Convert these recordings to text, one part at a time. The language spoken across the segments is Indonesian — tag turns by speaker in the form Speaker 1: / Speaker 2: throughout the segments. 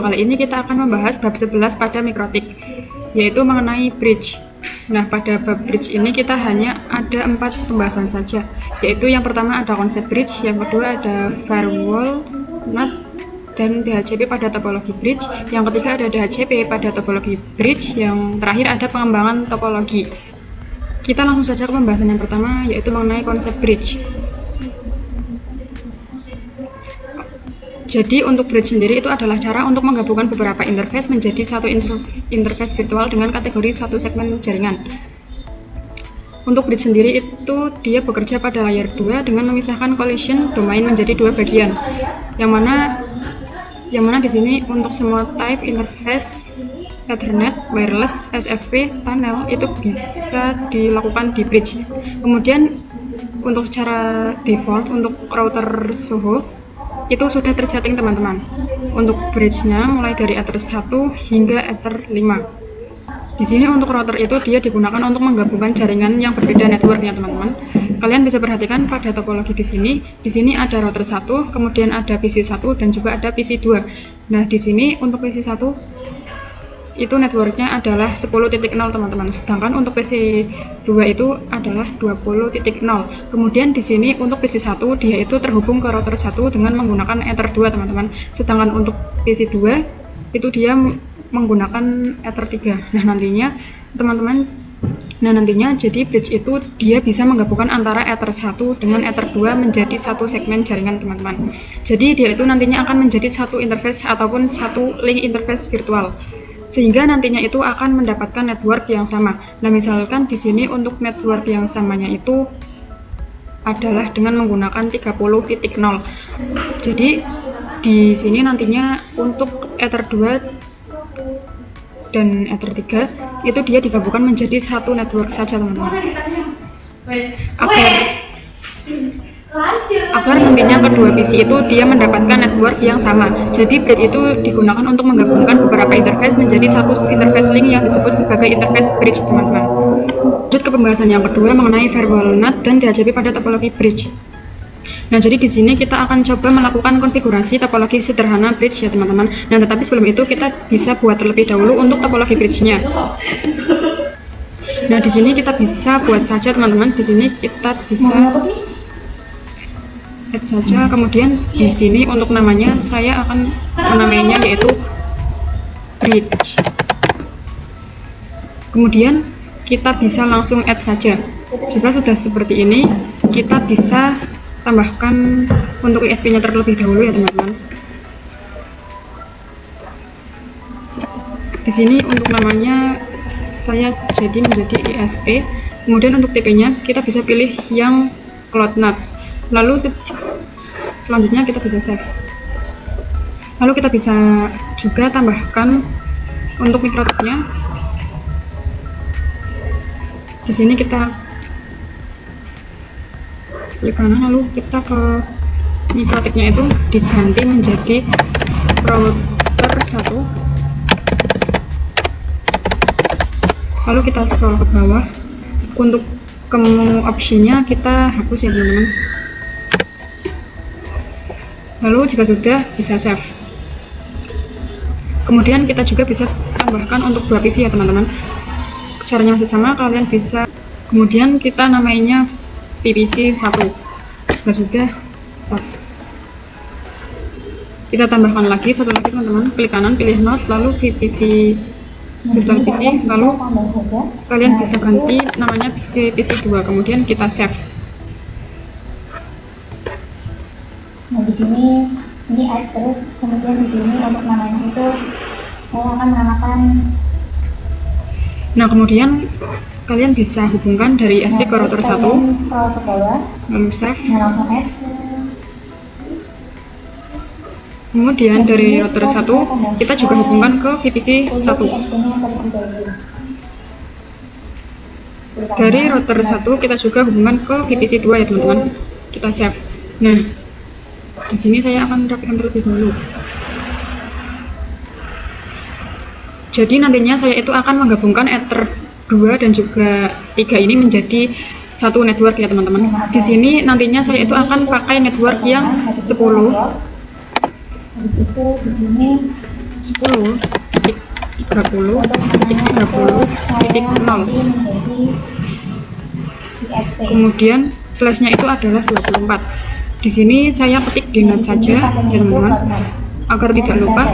Speaker 1: kali ini kita akan membahas bab 11 pada mikrotik, yaitu mengenai bridge. Nah, pada bab bridge ini kita hanya ada 4 pembahasan saja, yaitu yang pertama ada konsep bridge, yang kedua ada firewall, NAT, dan DHCP pada topologi bridge, yang ketiga ada DHCP pada topologi bridge, yang terakhir ada pengembangan topologi. Kita langsung saja ke pembahasan yang pertama, yaitu mengenai konsep bridge. Jadi untuk bridge sendiri itu adalah cara untuk menggabungkan beberapa interface menjadi satu interface virtual dengan kategori satu segmen jaringan. Untuk bridge sendiri itu dia bekerja pada layer 2 dengan memisahkan collision domain menjadi 2 bagian. Yang mana di sini untuk semua type interface Ethernet, wireless, SFP, tunnel itu bisa dilakukan di bridge. Kemudian untuk secara default untuk router Soho itu sudah tersetting teman-teman. Untuk bridge-nya mulai dari Ether 1 hingga Ether 5. Di sini untuk router itu dia digunakan untuk menggabungkan jaringan yang berbeda networknya teman-teman. Kalian bisa perhatikan pada topologi di sini ada router 1, kemudian ada PC 1 dan juga ada PC 2. Nah, di sini untuk PC 1 itu networknya adalah 10.0 teman-teman, sedangkan untuk PC 2 itu adalah 20.0. Kemudian di sini untuk PC 1 dia itu terhubung ke router 1 dengan menggunakan Ether 2 teman-teman, sedangkan untuk PC 2 itu dia menggunakan Ether 3. Nah nantinya jadi bridge itu dia bisa menggabungkan antara Ether 1 dengan Ether 2 menjadi satu segmen jaringan teman-teman. Jadi dia itu nantinya akan menjadi satu interface ataupun satu link interface virtual, sehingga nantinya itu akan mendapatkan network yang sama. Nah, misalkan di sini untuk network yang samanya itu adalah dengan menggunakan 30.0. Jadi di sini nantinya untuk Ether 2 dan Ether 3 itu dia digabungkan menjadi satu network saja teman-teman. Agar nantinya kedua PC itu dia mendapatkan network yang sama. Jadi bridge itu digunakan untuk menggabungkan beberapa interface menjadi satu interface link yang disebut sebagai interface bridge teman-teman. Lanjut ke pembahasan yang kedua mengenai firewall NAT dan DHCP pada topologi bridge. Nah, jadi di sini kita akan coba melakukan konfigurasi topologi sederhana bridge ya teman-teman. Nah, tetapi sebelum itu kita bisa buat terlebih dahulu untuk topologi bridge-nya. Nah, di sini kita bisa buat saja teman-teman. Di sini kita bisa add saja. Kemudian di sini untuk namanya saya akan menamainya yaitu bridge. Kemudian kita bisa langsung add saja. Jika sudah seperti ini, kita bisa tambahkan untuk ISP-nya terlebih dahulu ya teman-teman. Di sini untuk namanya saya jadi menjadi ISP. Kemudian untuk TP-nya kita bisa pilih yang Cloud NAT. Lalu selanjutnya kita bisa save. Lalu kita bisa juga tambahkan untuk mikrotiknya. Di sini kita klik kanan, lalu kita ke mikrotiknya itu diganti menjadi router 1. Lalu kita scroll ke bawah. Untuk opsinya kita hapus ya teman-teman. Lalu jika sudah, bisa save. Kemudian kita juga bisa tambahkan untuk 2 PC ya teman-teman. Caranya masih sama, kalian bisa. Kemudian kita namainya PPC 1. Jika sudah, save. Kita tambahkan lagi satu lagi teman-teman. Klik kanan, pilih node, lalu VPC virtual PC, lalu kalian bisa ganti namanya VPC 2. Kemudian kita save.
Speaker 2: Nah, di sini ini add terus, kemudian di sini untuk namanya itu saya akan menamakan.
Speaker 1: Nah, kemudian kalian bisa hubungkan dari ISP ke router 1,
Speaker 2: ke bawah,
Speaker 1: lalu save.
Speaker 2: nah langsung add.
Speaker 1: Kemudian dari router 1 kita juga hubungkan ke VPC 1. Dari router 1 kita juga hubungkan ke VPC 2 ya teman-teman. Kita save. Nah, di sini saya akan rapikan terlebih dahulu. Jadi nantinya saya itu akan menggabungkan Ether 2 dan juga 3 ini menjadi satu network ya teman-teman. Di sini nantinya saya itu akan pakai network yang 10.
Speaker 2: Habis itu di sini
Speaker 1: 10.30.0. Kemudian slashnya itu adalah 24. Di sini saya ketik di note saja ya teman-teman, agar tidak lupa.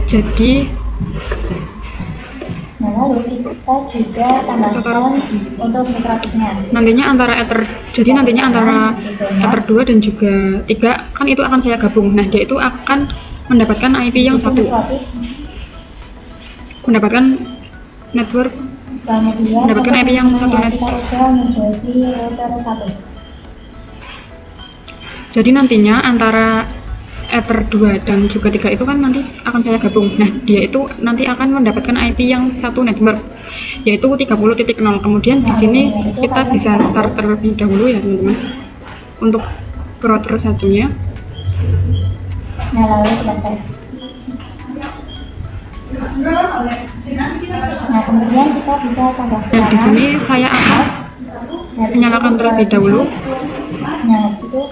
Speaker 1: Jadi
Speaker 2: lalu kita juga tambahkan untuk mikrotiknya.
Speaker 1: Nantinya antara ether 2 dan juga 3 kan itu akan saya gabung. Nah, dia itu akan mendapatkan IP yang satu, mendapatkan network, mendapatkan IP yang satu network. Jadi nantinya antara ether 2 dan juga 3 itu kan nanti akan saya gabung. Nah, dia itu nanti akan mendapatkan IP yang satu network, yaitu 30.0. Kemudian di sini kita bisa start terlebih dahulu ya teman-teman untuk router satunya.
Speaker 2: Nah, lalu selesai. Nah, kemudian kita bisa tambahkan.
Speaker 1: Dan di sini saya akan menyalakan terlebih dahulu.
Speaker 2: Nah, itu.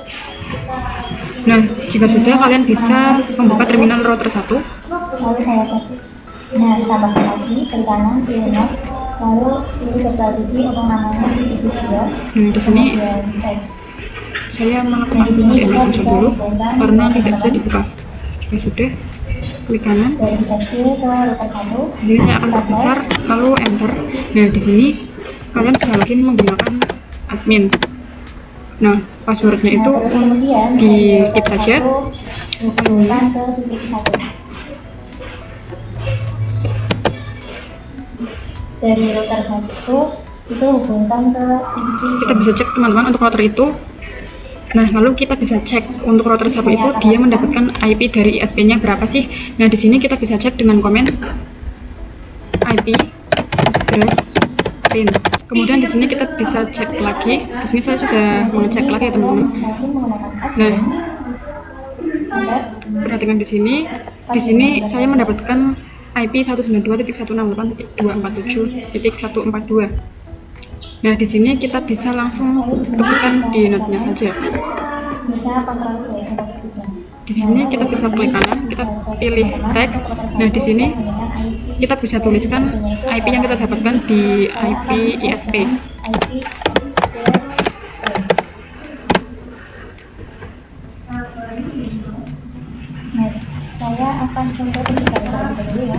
Speaker 1: Nah, jika sudah, kalian bisa membuka terminal router 1.
Speaker 2: Lalu saya kasih. Nah, tambahkan lagi klik kanan pilih not, lalu pilih virtual PC untuk namanya isi juga.
Speaker 1: Nah, di sini saya melakukan DNS dulu karena tidak bisa dibuka. Jika sudah, klik kanan.
Speaker 2: Dari sesi ke router 1.
Speaker 1: Di sini saya akan perbesar, lalu enter. Nah, di sini kalian bisa login menggunakan admin. Nah, passwordnya itu di skip saja.
Speaker 2: Hubungkan ke titik 1. Dari router 1 itu hubungkan ke titik.
Speaker 1: Kita bisa cek teman-teman untuk router itu. Nah, lalu kita bisa cek untuk router 1 itu dia mendapatkan IP dari ISP-nya berapa sih? Nah, di sini kita bisa cek dengan komen IP address pin. Kemudian di sini kita bisa cek lagi. Di sini saya sudah mengecek lagi ya teman-teman. Nah, perhatikan di sini. Di sini saya mendapatkan IP 192.168.247.142. Nah, di sini kita bisa langsung ketikkan di notenya saja. Di sini kita bisa klik kanan, kita pilih teks. Nah, di sini kita bisa tuliskan IP yang kita dapatkan di IP ISP.
Speaker 2: Nah, saya akan coba tuliskan terlebih dahulu ya.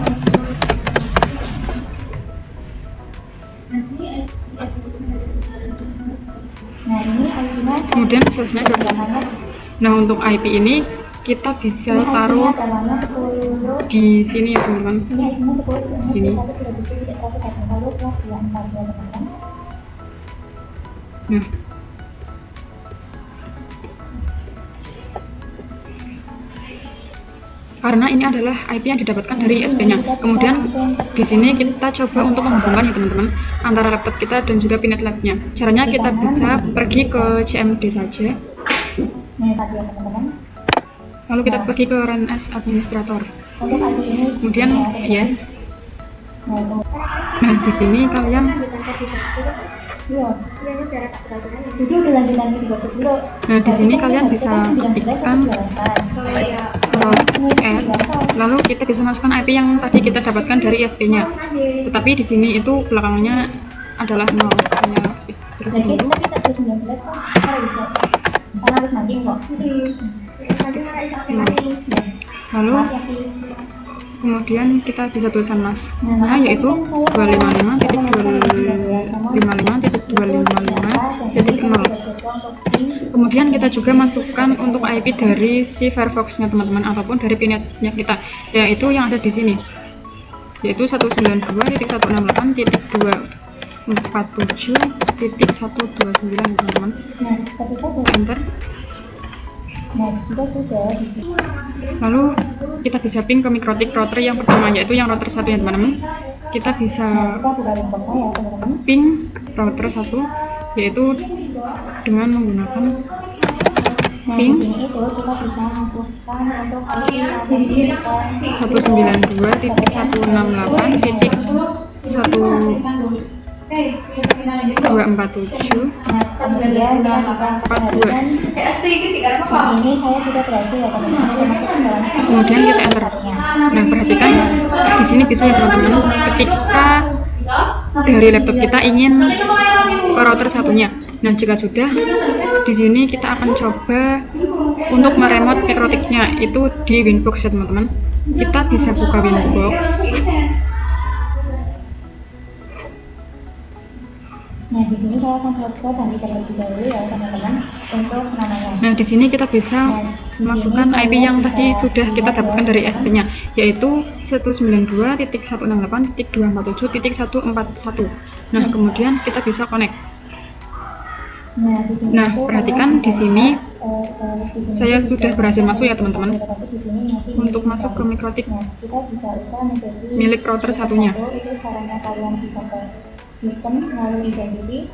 Speaker 2: Nah, ini IP-nya.
Speaker 1: Kemudian selanjutnya nah, untuk IP ini kita bisa taruh di sini ya teman-teman. Di sini. Nah, karena ini adalah IP yang didapatkan dari ISP-nya. Kemudian di sini kita coba untuk menghubungkan ya teman-teman antara laptop kita dan juga Pinet Lab-nya. Caranya kita bisa pergi ke CMD saja. Lalu kita pergi ke Run as Administrator. Kemudian yes. Nah, di sini kalian Nah, di sini kalian bisa ketikkan lalu kita bisa masukkan IP yang tadi kita dapatkan dari ISP-nya. Tetapi di sini itu belakangnya adalah 0. Hanya terus dulu. Lalu kemudian kita bisa tulisan masnya yaitu 255.255.255.0. Kemudian kita juga masukkan untuk IP dari si Firefox-nya teman-teman ataupun dari pinetnya kita, yaitu yang ada di sini, yaitu 192.168.247.129 teman-teman. Enter. Lalu kita bisa ping ke mikrotik router yang pertama, yaitu yang router 1 ya teman-teman. Kita bisa ping router 1 yaitu dengan menggunakan ping 192.168.1.247.42.
Speaker 2: Di sini saya sudah berhasil ya teman-teman, masuk ke dalam
Speaker 1: Kemudian kita enter. Nah, perhatikan di sini bisa ya teman-teman, ketika dari laptop kita ingin ke router satunya. Nah, jika sudah, di sini kita akan coba untuk meremote mikrotiknya itu di Winbox ya teman-teman. Kita bisa buka Winbox.
Speaker 2: Nah, di sini saya akan coba ganti terlebih dahulu ya teman-teman untuk namanya.
Speaker 1: Nah, di sini kita bisa memasukkan IP yang tadi sudah kita dapatkan dari SP-nya, yaitu 192.168.247.141. Nah, kemudian kita bisa connect. Nah, perhatikan di sini saya sudah berhasil masuk ya teman-teman. Untuk masuk ke mikrotik milik router satunya.
Speaker 2: Itu caranya kalian bisa ke sistem melalui identity.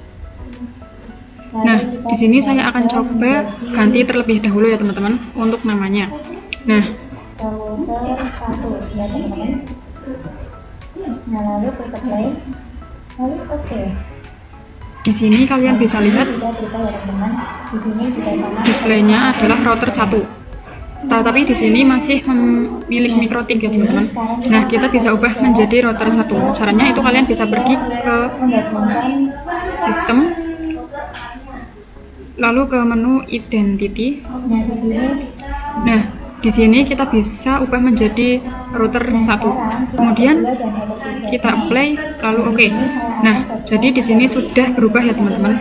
Speaker 1: Nah, di sini saya akan coba ganti terlebih dahulu ya teman-teman untuk namanya. Nah,
Speaker 2: Router 1 ya teman-teman. Nah, lalu klik play, lalu oke.
Speaker 1: di sini kalian bisa lihat displaynya adalah router 1. Tapi di sini masih memiliki mikrotik ya teman-teman. Nah, kita bisa ubah menjadi router 1. Caranya itu kalian bisa pergi ke sistem, lalu ke menu identity. Nah, di sini kita bisa ubah menjadi router 1. Kemudian kita apply, lalu oke. Nah, jadi di sini sudah berubah ya teman-teman.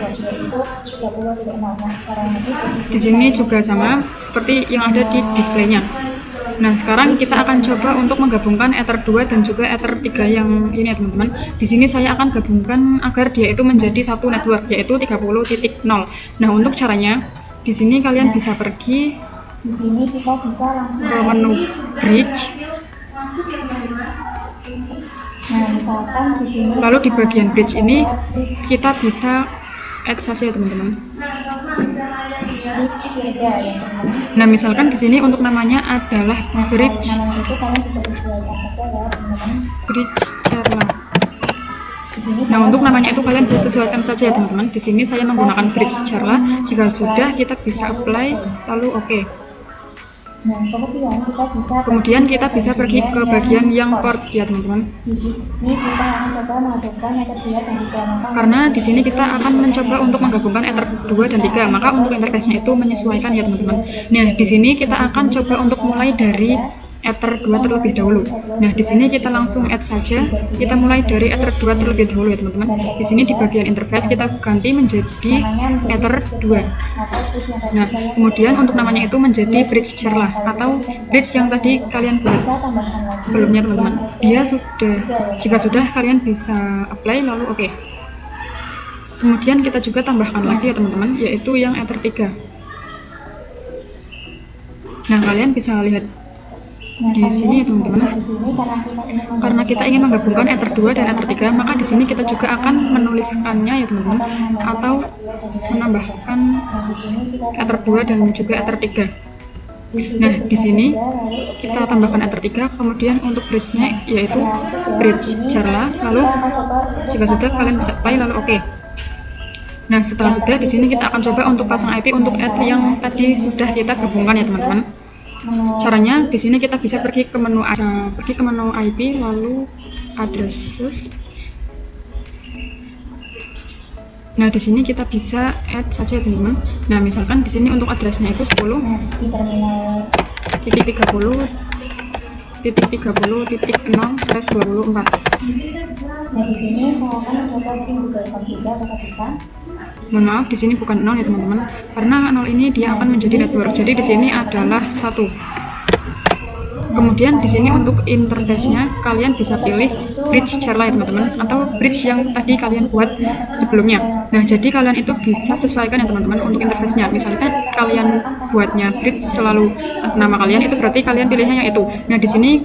Speaker 1: Di sini juga sama seperti yang ada di displaynya. Nah, sekarang kita akan coba untuk menggabungkan Ether 2 dan juga Ether 3 yang ini ya teman-teman. Di sini saya akan gabungkan agar dia itu menjadi satu network, yaitu 30.0. Nah, untuk caranya di sini kalian bisa pergi ke menu bridge. Lalu di bagian bridge ini kita bisa add saja ya teman-teman. Nah, misalkan di sini untuk namanya adalah bridge Cerla. Nah, untuk namanya itu kalian bisa sesuaikan saja ya teman-teman. Di sini saya menggunakan bridge Cerla. Jika sudah, kita bisa apply, lalu oke. Kemudian kita bisa pergi ke bagian yang port ya teman-teman. Karena di sini kita akan mencoba untuk menggabungkan Ether 2 dan 3, maka untuk interface-nya itu menyesuaikan ya teman-teman. Nah, di sini kita akan coba untuk mulai dari Ether 2 terlebih dahulu. Nah, di sini kita langsung add saja. Kita mulai dari Ether 2 terlebih dahulu ya teman-teman. Di sini di bagian interface kita ganti menjadi Ether 2. Nah, kemudian untuk namanya itu menjadi bridge Cerla atau bridge yang tadi kalian buat sebelumnya teman-teman. Dia sudah, jika sudah kalian bisa apply lalu oke. Kemudian kita juga tambahkan lagi ya teman-teman, yaitu yang Ether 3. Nah, kalian bisa lihat di sini ya teman-teman, karena kita ingin menggabungkan Ether 2 dan Ether 3, maka di sini kita juga akan menuliskannya ya teman-teman, atau menambahkan Ether 2 dan juga Ether 3. Nah, di sini kita tambahkan Ether 3, kemudian untuk bridge-nya yaitu bridge Cerla, lalu jika sudah kalian bisa apply lalu oke. Nah, setelah sudah di sini kita akan coba untuk pasang IP untuk Ether yang tadi sudah kita gabungkan ya teman-teman. Caranya di sini kita bisa pergi ke menu IP lalu addresses. Nah, di sini kita bisa add saja teman-teman. Nah, misalkan di sini untuk addressnya itu 10.30.0/24. Mohon maaf, di sini bukan 0 ya teman-teman, karena 0 ini dia akan menjadi network. Jadi di sini adalah 1. Kemudian di sini untuk interface-nya kalian bisa pilih bridge Cerla ya teman-teman, atau bridge yang tadi kalian buat sebelumnya. Nah, jadi kalian itu bisa sesuaikan ya teman-teman untuk interface-nya. Misalkan kalian buatnya bridge selalu nama kalian, itu berarti kalian pilihnya yang itu. Nah, di sini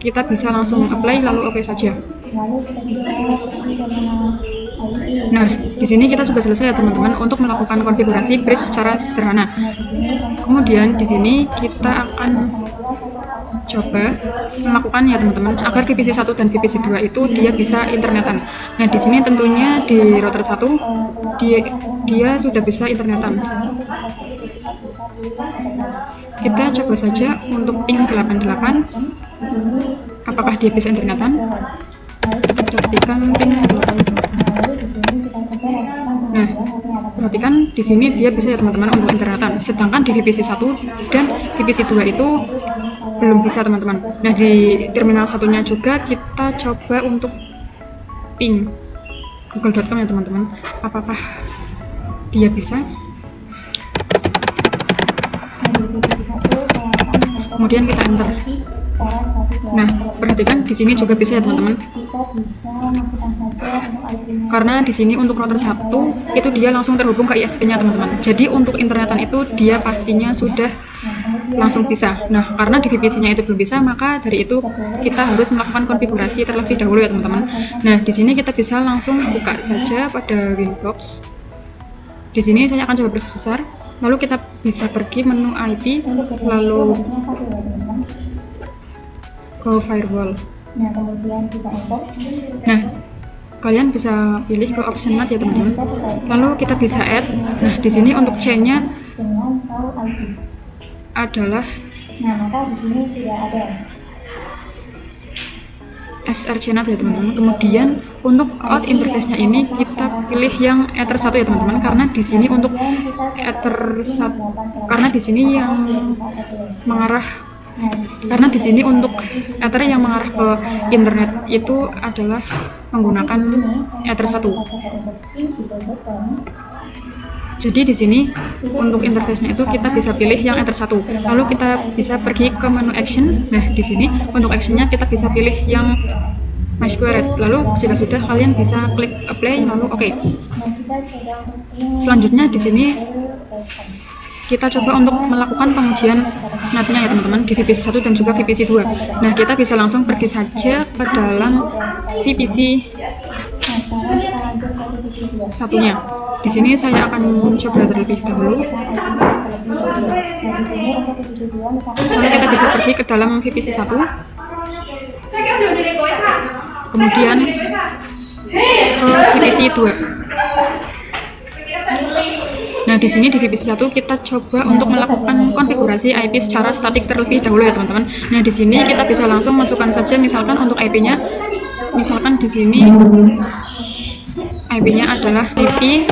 Speaker 1: kita bisa langsung apply lalu oke saja. Nah, di sini kita sudah selesai ya teman-teman untuk melakukan konfigurasi bridge secara sederhana. Kemudian di sini kita akan coba melakukan ya teman-teman agar VPC 1 dan VPC 2 itu dia bisa internetan. Nah, di sini tentunya di router 1 dia sudah bisa internetan. Kita coba saja untuk ping 88, apakah dia bisa internetan. Kita perhatikan ping 88. Nah, perhatikan di sini dia bisa ya teman-teman untuk internetan. Sedangkan di VPC 1 dan VPC 2 itu belum bisa teman-teman. Nah, di terminal satunya juga kita coba untuk ping google.com ya teman-teman. Apakah dia bisa? Kemudian kita enter. Nah, perhatikan di sini juga bisa ya teman-teman. Karena di sini untuk router 1 itu dia langsung terhubung ke ISP-nya teman-teman. Jadi untuk internetan itu dia pastinya sudah langsung bisa. Nah, karena di VPC-nya itu belum bisa, maka dari itu kita harus melakukan konfigurasi terlebih dahulu ya teman-teman. Nah, di sini kita bisa langsung buka saja pada Windows. Di sini saya akan coba besar. Lalu kita bisa pergi menu IP, lalu go firewall.
Speaker 2: Nah, kemudian kita enter.
Speaker 1: Nah, kalian bisa pilih ke option NAT ya teman-teman. Lalu kita bisa add. Nah, di sini untuk chain-nya
Speaker 2: Dengan tahu IP.
Speaker 1: adalah
Speaker 2: Nah, maka di sini sudah ada.
Speaker 1: SRC NAT ya teman-teman. Kemudian untuk out interface-nya ini kita pilih yang Ether 1 ya teman-teman, karena di sini untuk Ether 1 karena di sini yang mengarah karena di sini untuk Ether yang mengarah ke internet itu adalah menggunakan Ether 1. Jadi di sini untuk interface-nya itu kita bisa pilih yang Ether 1. Lalu kita bisa pergi ke menu action. Nah, di sini untuk action-nya kita bisa pilih yang MySQL. Lalu jika sudah, kalian bisa klik apply lalu oke. Selanjutnya di sini kita coba untuk melakukan pengujian NAT-nya ya teman-teman di VPC 1 dan juga VPC 2. Nah, kita bisa langsung pergi saja ke dalam VPC satunya. Di sini saya akan coba terlebih dahulu. Lalu kita bisa pergi ke dalam VPC 1. Kemudian ke VPC 2. Nah, di sini di VPC 1 kita coba untuk melakukan konfigurasi IP secara statik terlebih dahulu ya teman-teman. Nah, di sini kita bisa langsung masukkan saja misalkan untuk IP-nya. Misalkan di sini IP-nya adalah IP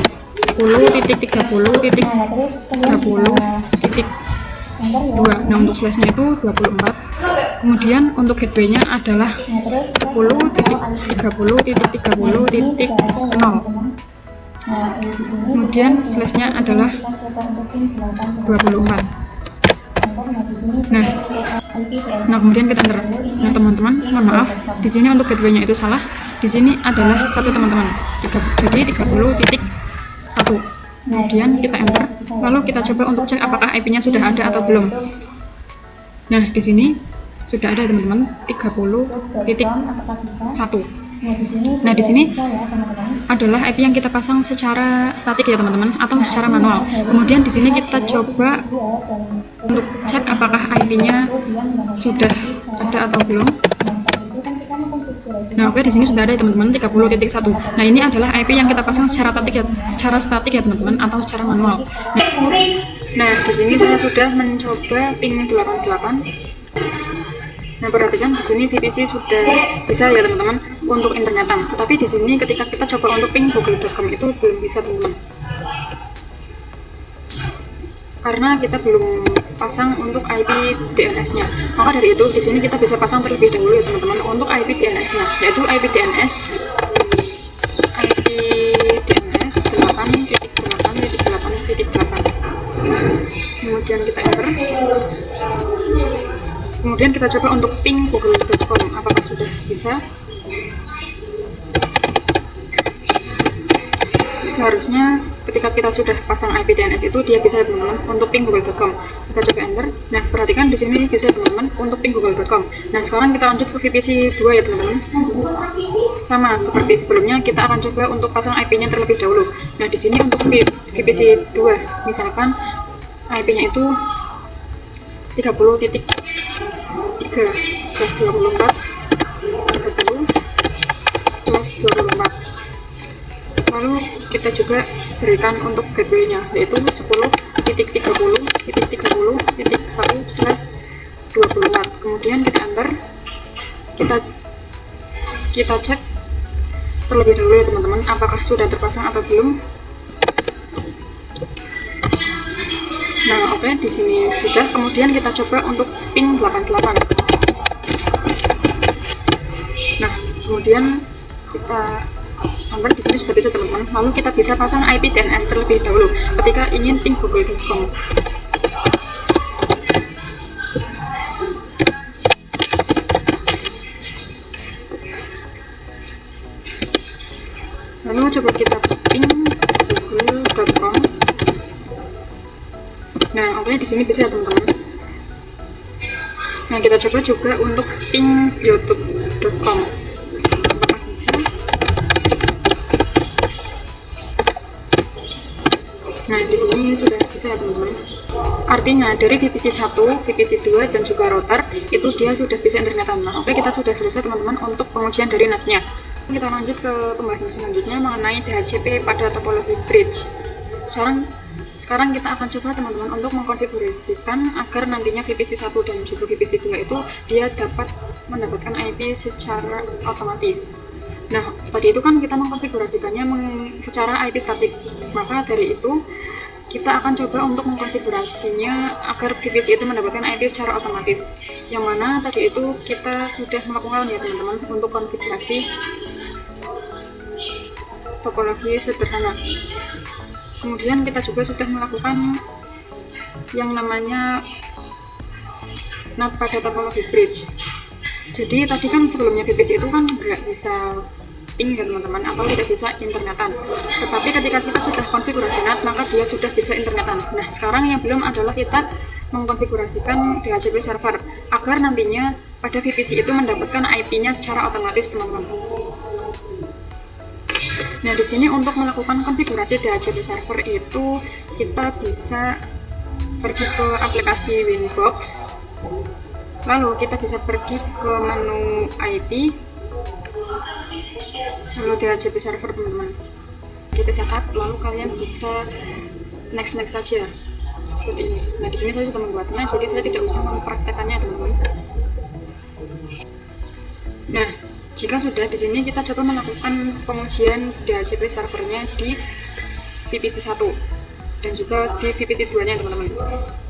Speaker 1: 10.30.30.2. Nah, untuk slash-nya itu 24. Kemudian untuk gateway-nya adalah 10.30.30.0. Kemudian slash-nya adalah 24. Nah, kemudian kita enter. Nah, teman-teman, mohon maaf, di sini untuk gateway-nya itu salah. Di sini adalah 1 teman-teman. Jadi 30.1. Kemudian kita enter. Lalu kita coba untuk cek apakah IP-nya sudah ada atau belum. Nah, di sini sudah ada teman-teman 30.1. Nah, di sini adalah IP yang kita pasang secara statik ya teman-teman, atau secara manual. Kemudian di sini kita coba untuk cek apakah IP-nya sudah ada atau belum. Nah, oke, di sini sudah ada teman-teman 30.1. Nah, ini adalah IP yang kita pasang secara statik ya teman-teman, atau secara manual. Nah, di sini saya sudah mencoba ping 88. Nah, perhatikan di sini VPC sudah bisa ya teman-teman untuk internetan. Tetapi di sini ketika kita coba untuk ping google.com itu belum bisa teman-teman. Karena kita belum pasang untuk IP DNS-nya. Maka dari itu di sini kita bisa pasang terlebih dahulu ya teman-teman untuk IP DNS-nya, yaitu IP DNS 8.8.8.8. Kemudian kita enter. Kemudian kita coba untuk ping google.com apakah sudah bisa. Seharusnya ketika kita sudah pasang IP DNS itu dia bisa teman-teman untuk ping google.com. Kita coba enter. Nah, perhatikan di sini bisa teman-teman untuk ping google.com. Nah, sekarang kita lanjut ke VPC 2 ya teman-teman. Sama seperti sebelumnya, kita akan coba untuk pasang IP-nya terlebih dahulu. Nah, di sini untuk VPC 2 misalkan IP-nya itu 30.3/24 lalu kita juga berikan untuk gateway-nya yaitu 10.30.30.30. 1/30.1/24. Kemudian kita enter, kita cek terlebih dahulu ya teman-teman, apakah sudah terpasang atau belum. Nah, oke, di sini sudah. Kemudian kita coba untuk ping 88. Nah, kemudian kita enter, di sini sudah bisa teman-teman. Lalu kita bisa pasang IP DNS terlebih dahulu ketika ingin ping google.com. Lalu coba kita ping google.com. Nah, oke, di sini bisa ya teman-teman. Nah, kita coba juga untuk ping youtube.com. Apakah bisa? Nah, di sini sudah bisa ya teman-teman. Artinya dari VPC 1, VPC 2 dan juga router itu dia sudah bisa internetan. Nah, oke, kita sudah selesai teman-teman untuk pengujian dari netnya. Kita lanjut ke pembahasan selanjutnya mengenai DHCP pada topologi bridge. Sekarang kita akan coba teman-teman untuk mengkonfigurasikan agar nantinya VPC 1 dan juga VPC 2 itu dia dapat mendapatkan IP secara otomatis. Nah, tadi itu kan kita mengkonfigurasikannya secara IP statik. Maka dari itu kita akan coba untuk mengkonfigurasinya agar VPC itu mendapatkan IP secara otomatis. Yang mana tadi itu kita sudah melakukan ya teman-teman untuk konfigurasi topologi sederhana. Kemudian kita juga sudah melakukan yang namanya NAT pada topologi bridge. Jadi tadi kan sebelumnya VPC itu kan nggak bisa ping ya teman-teman, atau tidak bisa internetan. Tetapi ketika kita sudah konfigurasi NAT, maka dia sudah bisa internetan. Nah, sekarang yang belum adalah kita mengkonfigurasikan DHCP server agar nantinya pada VPC itu mendapatkan IP-nya secara otomatis teman-teman. Nah, di sini untuk melakukan konfigurasi DHCP server itu kita bisa pergi ke aplikasi Winbox, lalu kita bisa pergi ke menu IP, lalu DHCP server teman-teman. Jadi setup, lalu kalian bisa next saja seperti ini. Nah, di sini saya sudah membuatnya, jadi saya tidak usah mempraktekannya teman-teman. Nah, jika sudah, di sini kita coba melakukan pengujian DHCP servernya di VPC 1 dan juga di VPC 2-nya teman-teman.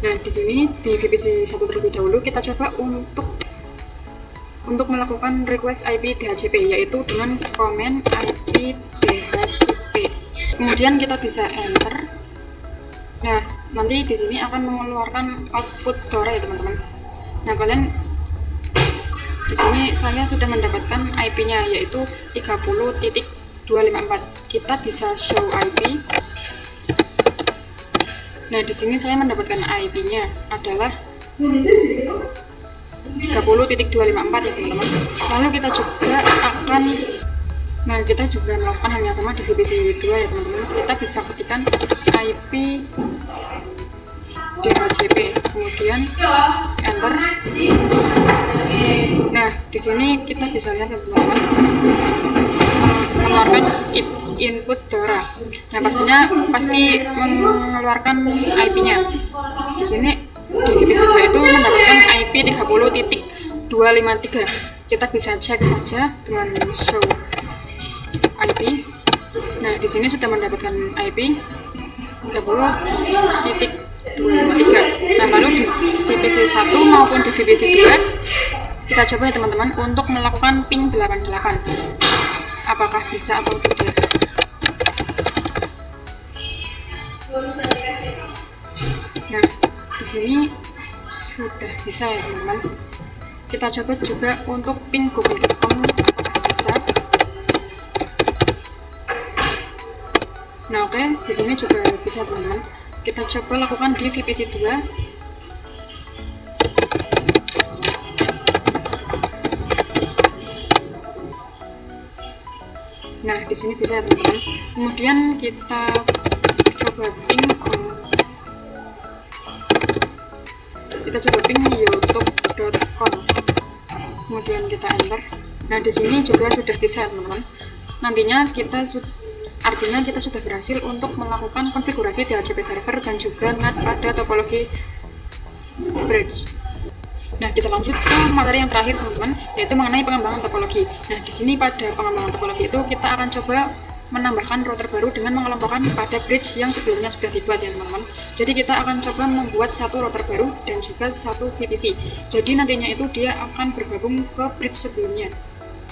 Speaker 1: Nah, di sini di VPC 1 terlebih dahulu kita coba untuk melakukan request IP DHCP, yaitu dengan komen IP DHCP. Kemudian kita bisa enter. Nah, nanti di sini akan mengeluarkan output DORA ya teman-teman. Nah, kalian di sini saya sudah mendapatkan IP-nya yaitu 30.254. Kita bisa show IP. Nah, di sini saya mendapatkan IP-nya adalah 30.254 ya teman-teman. Lalu kita juga melakukan hal yang sama di VPC 2 ya teman-teman. Kita bisa ketikkan IP DHCP, kemudian enter. Nah, di sini kita bisa lihat ya teman-teman, mengeluarkan input DORA. Nah, pasti mengeluarkan IP-nya. Di sini di VPC 2 itu mendapatkan IP 30.253. Kita bisa cek saja dengan show IP. Nah, di sini sudah mendapatkan IP 30.253. Nah, lalu di VPC 1 maupun di VPC 2 kita coba ya teman-teman untuk melakukan ping 88. Apakah bisa atau tidak? Nah, di sini sudah bisa ya teman-teman. Kita coba juga untuk ping google.com, apakah bisa? Nah, oke, di sini juga bisa teman-teman. Kita coba lakukan di VPC 2. Nah, di sini bisa ya teman-teman. Kemudian kita coba ping youtube.com. Kemudian kita enter. Nah, di sini juga sudah bisa teman-teman. Nantinya Artinya kita sudah berhasil untuk melakukan konfigurasi DHCP server dan juga NAT pada topologi bridge. Nah, kita lanjut ke materi yang terakhir teman-teman, yaitu mengenai pengembangan topologi. Nah, di sini pada pengembangan topologi itu kita akan coba menambahkan router baru dengan mengelompokkan pada bridge yang sebelumnya sudah dibuat ya teman-teman. Jadi kita akan coba membuat satu router baru dan juga satu VPC. Jadi nantinya itu dia akan bergabung ke bridge sebelumnya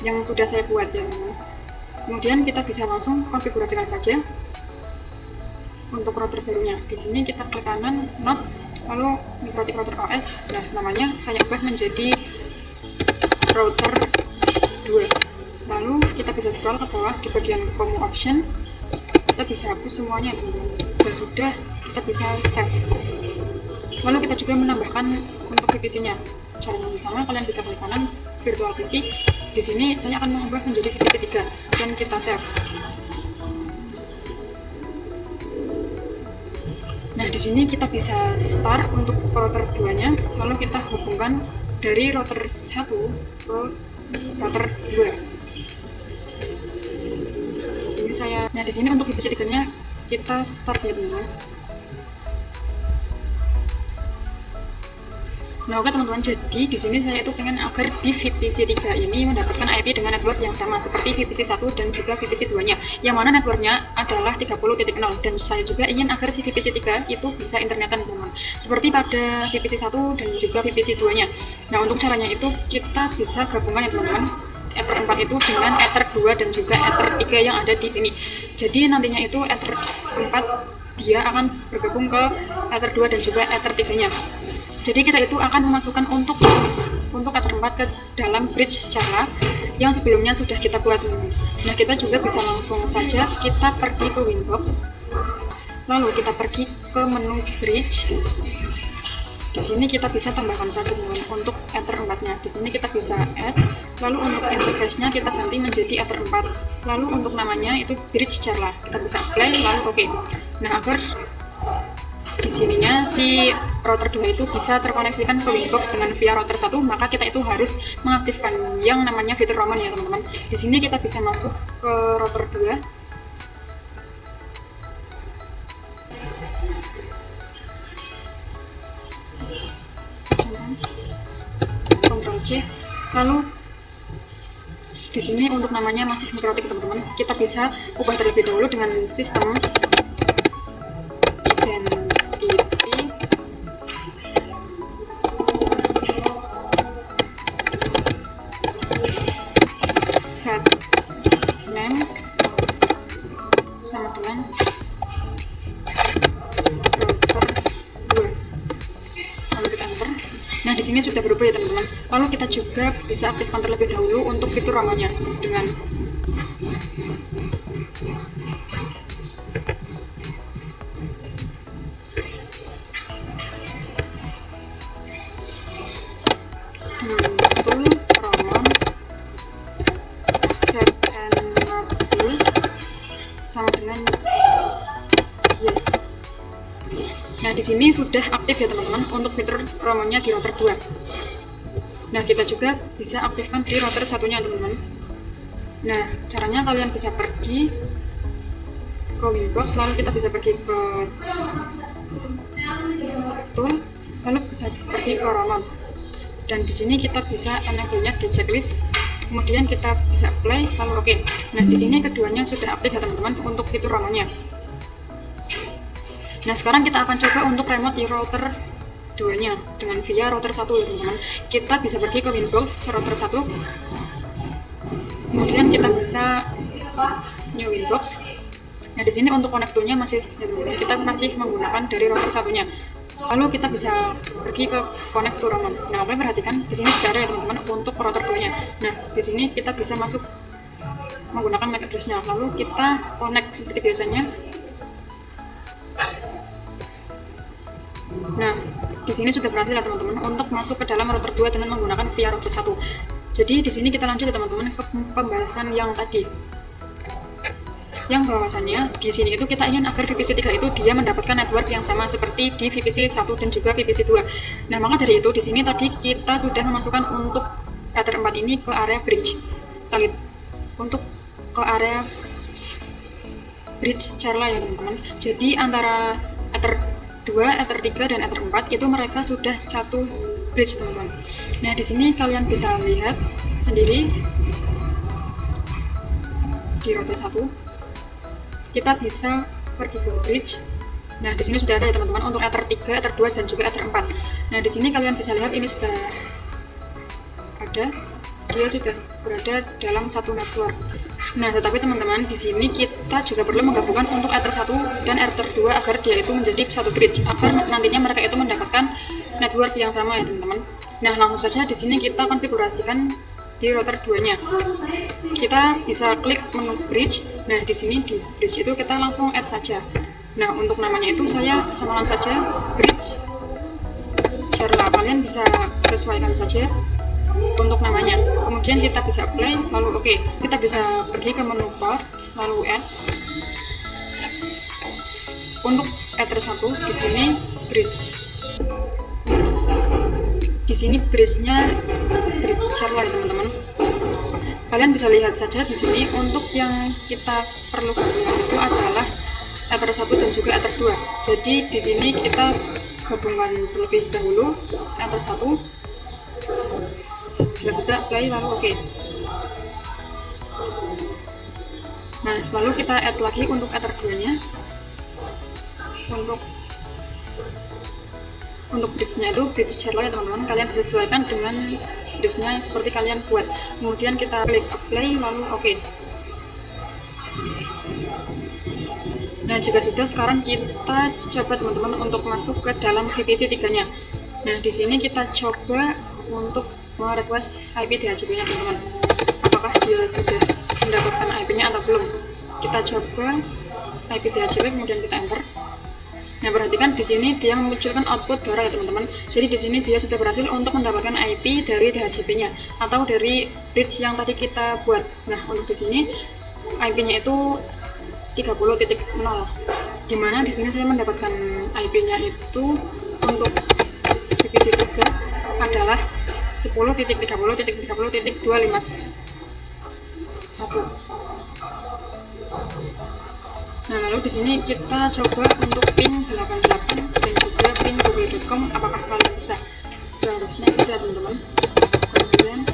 Speaker 1: yang sudah saya buat ya teman-teman. Kemudian kita bisa langsung konfigurasikan saja untuk router barunya. Di sini kita klik kanan node, lalu Mikrotik router OS. Nah, namanya saya ubah menjadi router 2. Lalu kita bisa scroll ke bawah di bagian Commu Option, kita bisa hapus semuanya teman-teman. Dan sudah kita bisa save. Lalu kita juga menambahkan untuk VPC-nya. Caranya sama, kalian bisa klik kanan virtual PC. Di sini saya akan mengubah menjadi VPC 3 dan kita save. Nah, di sini kita bisa start untuk router 2-nya, lalu kita hubungkan dari router 1 ke router 2. Nah, di sini untuk VPC 3-nya kita start ya teman-teman. Nah, oke teman-teman, jadi di sini saya itu pengen agar di VPC 3 ini mendapatkan IP dengan network yang sama seperti VPC 1 dan juga VPC 2-nya, yang mana networknya adalah 30.0, dan saya juga ingin agar si VPC 3 itu bisa internetan teman-teman, seperti pada VPC 1 dan juga VPC 2-nya. Nah, untuk caranya itu kita bisa gabungkan ya teman-teman, Ether 4 itu dengan Ether 2 dan juga Ether 3 yang ada di sini. Jadi nantinya itu Ether 4 dia akan bergabung ke Ether 2 dan juga Ether 3-nya. Jadi kita itu akan memasukkan untuk Ether 4 ke dalam bridge Java yang sebelumnya sudah kita buat. Nah, kita juga bisa langsung saja kita pergi ke Winbox, lalu kita pergi ke menu bridge. Di sini kita bisa tambahkan saja teman-teman untuk Ether 4-nya. Di sini kita bisa add, lalu untuk interface-nya kita ganti menjadi Ether 4. Lalu untuk namanya itu bridge Java. Kita bisa apply, lalu oke. Nah, agar di sininya si router 2 itu bisa terkoneksikan ke Winbox dengan via router 1, maka kita itu harus mengaktifkan yang namanya fitur Roman ya teman-teman. Di sini kita bisa masuk ke router 2. Ctrl C, lalu di sini untuk namanya masih Mikrotik teman-teman. Kita bisa ubah terlebih dahulu dengan sistem identity set name sama dengan Nah, di sini sudah berubah ya teman-teman. Lalu kita juga bisa aktifkan terlebih dahulu untuk fitur ramanya dengan tool Roman set enable sama dengan yes. Nah, di sini sudah aktif ya teman-teman untuk fitur Romannya di router 2. Nah, kita juga bisa aktifkan di router satunya teman-teman. Nah, caranya kalian bisa pergi ke Winbox, lalu kita bisa pergi ke tool, lalu bisa pergi ke Roman. Dan di sini kita bisa enable-nya di checklist. Kemudian kita bisa apply, lalu oke. Nah, di sini keduanya sudah aktif ya teman-teman untuk fitur Romannya. Nah, sekarang kita akan coba untuk remote di router 2-nya dengan via router 1 ya teman-teman. Kita bisa pergi ke Winbox router 1, kemudian kita bisa new Winbox. Nah, di sini untuk konektornya masih kita masih menggunakan dari router satunya. Lalu kita bisa pergi ke konektor Roman. Nah, kalian perhatikan di sini sudah ada ya teman-teman untuk router 2-nya. Nah, di sini kita bisa masuk menggunakan MAC address-nya. Lalu kita connect seperti biasanya. Nah, di sini sudah berhasil ya teman-teman untuk masuk ke dalam router 2 dengan menggunakan via router 1. Jadi di sini kita lanjut ya teman-teman ke pembahasan yang tadi. Yang bahwasannya di sini itu kita ingin agar VPC 3 itu dia mendapatkan network yang sama seperti di VPC 1 dan juga VPC 2. Nah, maka dari itu di sini tadi kita sudah memasukkan untuk Ether 4 ini ke area bridge. Untuk ke area bridge Charla ya teman-teman. Jadi antara Ether 2, Ether 3 dan Ether 4 itu mereka sudah satu bridge teman-teman. Nah di sini kalian bisa lihat sendiri di router 1 kita bisa pergi ke bridge. Nah di sini sudah ada ya teman-teman untuk Ether 3, Ether 2 dan juga Ether 4. Nah di sini kalian bisa lihat ini sudah ada, dia sudah berada dalam satu network. Nah, tetapi teman-teman di sini kita juga perlu menggabungkan untuk Ether 1 dan Ether 2 agar dia itu menjadi satu bridge, agar nantinya mereka itu mendapatkan network yang sama ya teman-teman. Nah, langsung saja di sini kita konfigurasikan di router 2-nya. Kita bisa klik menu bridge. Nah, di sini di bridge itu kita langsung add saja. Nah, untuk namanya itu saya samakan saja bridge Charla. Kalian bisa sesuaikan saja untuk namanya. Kemudian kita bisa play lalu oke. Kita bisa pergi ke menu port lalu add. Untuk Ether 1 di sini bridge. Di sini bridge-nya bridge Charla ya teman-teman. Kalian bisa lihat saja di sini untuk yang kita perlu gabungkan itu adalah Ether 1 dan juga Ether 2. Jadi di sini kita gabungkan terlebih dahulu Ether 1. Sudah play lalu oke. Nah lalu kita add lagi untuk Ether 2 nya. Untuk bridge-nya itu bridge Charla ya teman-teman. Kalian bisa sesuaikan dengan bridge-nya seperti kalian buat. Kemudian kita klik apply lalu oke. Nah jika sudah, sekarang kita coba teman-teman untuk masuk ke dalam VPC 3-nya. Nah di sini kita coba untuk request IP DHCP-nya teman-teman. Apakah dia sudah mendapatkan IP-nya atau belum? Kita coba IP DHCP kemudian kita enter. Nah perhatikan di sini dia memunculkan output darah ya teman-teman. Jadi di sini dia sudah berhasil untuk mendapatkan IP dari DHCP-nya atau dari bridge yang tadi kita buat. Nah untuk di sini IP-nya itu 30.0, dimana di sini saya mendapatkan IP-nya itu untuk VPC 3 adalah 10.30.30.251. Nah lalu di sini kita coba untuk pin 88 dan juga pin google.com. Apakah kalian bisa? Seharusnya bisa teman-teman. Kemudian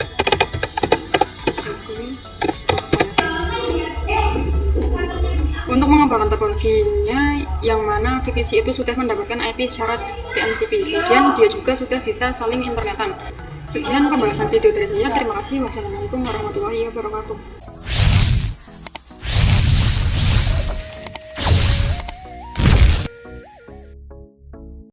Speaker 1: untuk mengembangkan topologinya yang mana VPC itu sudah mendapatkan IP secara TCP, kemudian dia juga sudah bisa saling internetan. Sekian pembahasan video dari saya. Terima kasih. Wassalamualaikum warahmatullahi wabarakatuh.